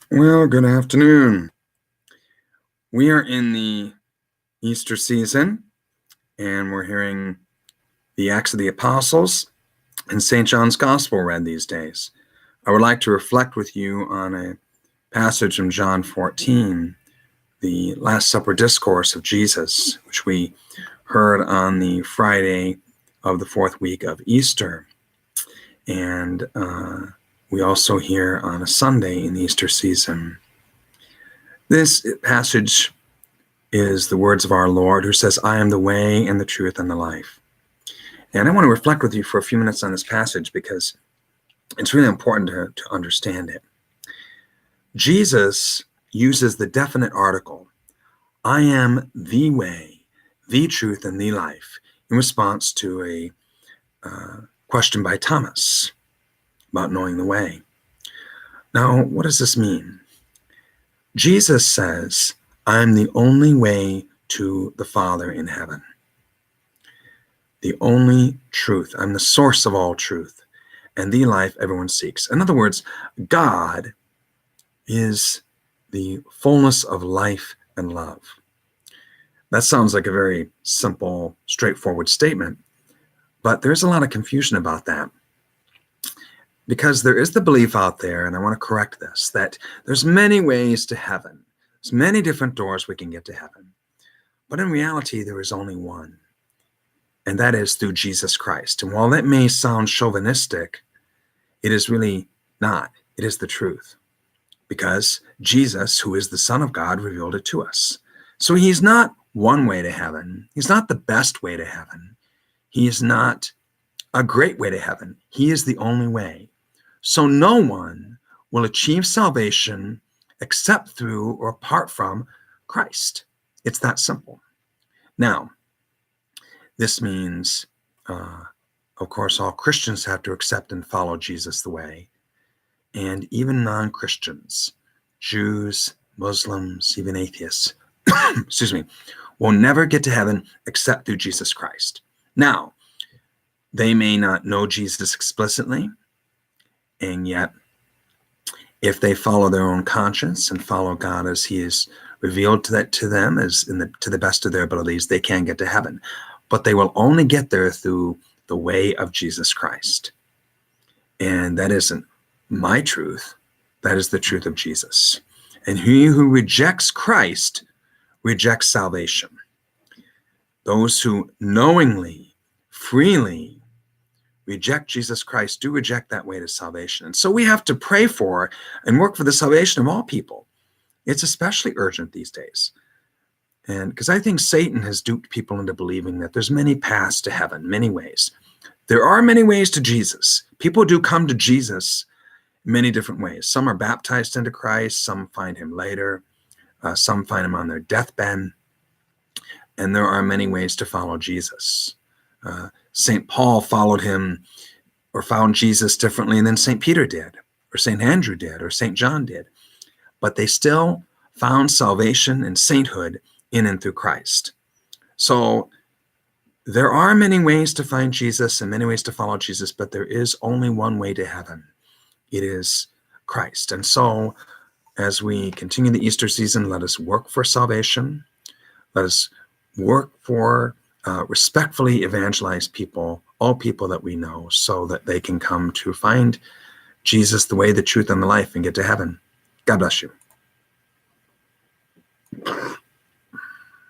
Well, good afternoon. We are in the Easter season, and we're hearing the Acts of the Apostles and St. John's Gospel read these days. I would like to reflect with you on a passage from John 14, the Last Supper discourse of Jesus, which we heard on the Friday of the fourth week of Easter. And we also hear on a Sunday in the Easter season. This passage is the words of our Lord, who says, "I am the way and the truth and the life." And I want to reflect with you for a few minutes on this passage because it's really important to understand it. Jesus uses the definite article, "I am the way, the truth, and the life," in response to a question by Thomas about knowing the way. Now, what does this mean? Jesus says, "I am the only way to the Father in heaven. The only truth. I'm the source of all truth and the life everyone seeks." In other words, God is the fullness of life and love. That sounds like a very simple, straightforward statement, but there's a lot of confusion about that. Because there is the belief out there, and I want to correct this, that there's many ways to heaven. There's many different doors we can get to heaven. But in reality, there is only one, and that is through Jesus Christ. And while that may sound chauvinistic, it is really not. It is the truth. Because Jesus, who is the Son of God, revealed it to us. So he's not one way to heaven. He's not the best way to heaven. He is not a great way to heaven. He is the only way. So no one will achieve salvation except through or apart from Christ. It's that simple. Now, this means, of course, all Christians have to accept and follow Jesus the way. And even non-Christians, Jews, Muslims, even atheists, excuse me, will never get to heaven except through Jesus Christ. Now, they may not know Jesus explicitly, and yet, if they follow their own conscience and follow God as he is revealed to them as to the best of their abilities, they can get to heaven. But they will only get there through the way of Jesus Christ. And that isn't my truth. That is the truth of Jesus. And he who rejects Christ rejects salvation. Those who knowingly, freely reject Jesus Christ do reject that way to salvation. And so we have to pray for and work for the salvation of all people. It's especially urgent these days. And because I think Satan has duped people into believing that there's many paths to heaven, many ways. There are many ways to Jesus. People do come to Jesus in many different ways. Some are baptized into Christ. Some find him later. Some find him on their deathbed. And there are many ways to follow Jesus. St. Paul followed him or found Jesus differently than St. Peter did, or St. Andrew did, or St. John did. But they still found salvation and sainthood in and through Christ. So there are many ways to find Jesus and many ways to follow Jesus, but there is only one way to heaven. It is Christ. And so as we continue the Easter season, let us work for salvation. Let us work for respectfully evangelize people, all people that we know, so that they can come to find Jesus, the way, the truth, and the life, and get to heaven. God bless you.